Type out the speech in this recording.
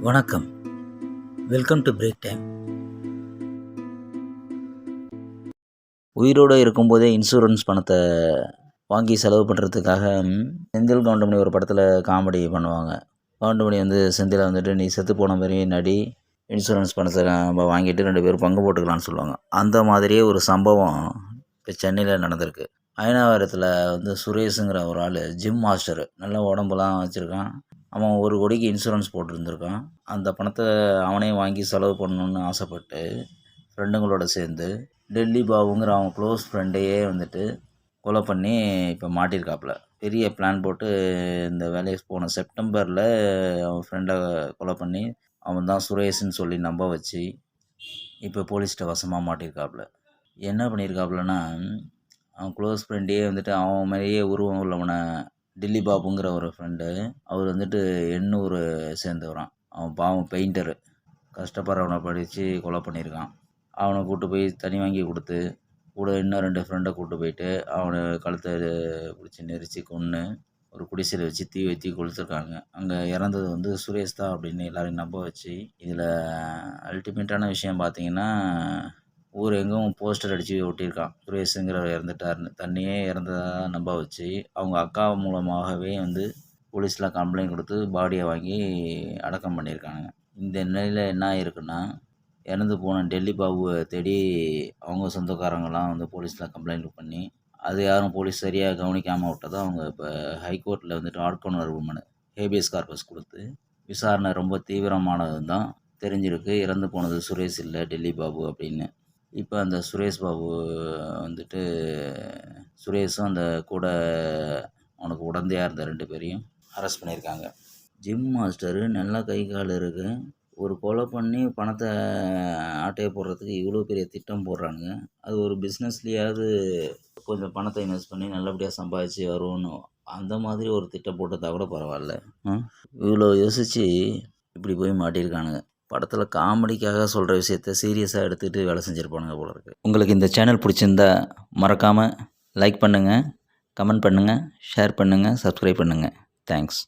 வணக்கம். Welcome to break time. உயிரோடு இருக்கும்போதே இன்சூரன்ஸ் பணத்தை வாங்கி செலவு பண்ணுறதுக்காக செந்தில் கவுண்டமணி ஒரு படத்தில் காமெடி பண்ணுவாங்க. கவுண்டமணி செந்திலை நீ செத்து போன மாதிரி நடி, இன்சூரன்ஸ் பணத்தை நம்ம வாங்கிட்டு 2 பேரும் பங்கு போட்டுக்கலான்னு சொல்லுவாங்க. அந்த மாதிரியே ஒரு சம்பவம் இப்போ சென்னையில் நடந்திருக்கு. அயனாவரத்தில் சுரேஷுங்கிற ஒரு ஆள் ஜிம் மாஸ்டர், நல்ல உடம்புலாம் வச்சுருக்கான். அவன் 1 கோடிக்கு இன்சூரன்ஸ் போட்டிருந்துருக்கான். அந்த பணத்தை அவனே வாங்கி செலவு பண்ணணுன்னு ஆசைப்பட்டு ஃப்ரெண்டுங்களோட சேர்ந்து டெல்லி பாபுங்கிற அவன் க்ளோஸ் ஃப்ரெண்டையே கொலை பண்ணி இப்போ மாட்டியிருக்காப்புல. பெரிய பிளான் போட்டு இந்த வேலையை போன செப்டம்பரில் அவன் ஃப்ரெண்டை கொலை பண்ணி அவன் தான் சுரேஷ்ன்னு சொல்லி நம்ப வச்சு இப்போ போலீஸ்கிட்ட வசமாக மாட்டியிருக்காப்புல. என்ன பண்ணியிருக்காப்புலன்னா, அவன் க்ளோஸ் ஃப்ரெண்டையே அவன் மாதிரியே உருவம் உள்ளவனை டெல்லி பாபுங்கிற ஒரு ஃப்ரெண்டு, அவர் எண்ணூர் சேர்ந்தவரான். அவன் பாவம் பெயிண்டரு, கஷ்டப்படுறவனை படித்து கொலை பண்ணியிருக்கான். அவனை கூப்பிட்டு போய் தனி வாங்கி கொடுத்து, கூட இன்னும் 2 ஃப்ரெண்டை கூப்பிட்டு போயிட்டு அவனை கழுத்தை பிடிச்சி நெரிச்சு கொன்று ஒரு குடிசையில் வச்சு தீ வச்சு கொளுத்துருக்காங்க. அங்கே இறந்தது சுரேஷ் தான் அப்படின்னு எல்லாரையும் நம்ப வச்சு, இதில் அல்டிமேட்டான விஷயம் பார்த்தீங்கன்னா, ஊர் எங்கும் போஸ்டர் அடித்து ஒட்டியிருக்கான், சுரேஷுங்கிறவர் இறந்துட்டாருன்னு. தன்னையே இறந்ததாக நம்ப வச்சு அவங்க அக்கா மூலமாகவே போலீஸில் கம்ப்ளைண்ட் கொடுத்து பாடியை வாங்கி அடக்கம் பண்ணியிருக்காங்க. இந்த நிலையில் என்ன ஆயிருக்குன்னா, இறந்து போன டெல்லி பாபுவை தேடி அவங்க சொந்தக்காரங்களாம் போலீஸில் கம்ப்ளைண்ட் பண்ணி, அது யாரும் போலீஸ் சரியாக கவனிக்காமல் விட்டதை அவங்க இப்போ ஹைகோர்ட்டில் ஆட்கொணர்வு மனு, ஹேபியஸ் கார்பஸ் கொடுத்து விசாரணை ரொம்ப தீவிரமானது தான் தெரிஞ்சிருக்கு. இறந்து போனது சுரேஷ் இல்லை, டெல்லி பாபு அப்படின்னு. இப்போ அந்த சுரேஷ் பாபு சுரேஷும் அந்த கூட அவனுக்கு உடந்தையாக இருந்த 2 பேரையும் அரெஸ்ட் பண்ணியிருக்காங்க. ஜிம் மாஸ்டரு நல்லா கை கால் இருக்குது. ஒரு கொலை பண்ணி பணத்தை ஆட்டையை போடுறதுக்கு இவ்வளோ பெரிய திட்டம் போடுறானுங்க. அது ஒரு பிஸ்னஸ்லேயாவது கொஞ்சம் பணத்தை இன்வெஸ்ட் பண்ணி நல்லபடியாக சம்பாதிச்சு வரும்னு, அந்த மாதிரி ஒரு திட்டம் போட்டதா கூட பரவாயில்ல. இவ்வளோ யோசித்து இப்படி போய் மாட்டியிருக்கானுங்க. படத்தில் காமெடிக்காக சொல்கிற விஷயத்த சீரியஸாக எடுத்துகிட்டு வேலை செஞ்சுருப்பானுங்க போல இருக்குது. உங்களுக்கு இந்த சேனல் பிடிச்சிருந்தா மறக்காமல் லைக் பண்ணுங்கள், கமெண்ட் பண்ணுங்கள், ஷேர் பண்ணுங்கள், சப்ஸ்கிரைப் பண்ணுங்கள். தேங்க்ஸ்.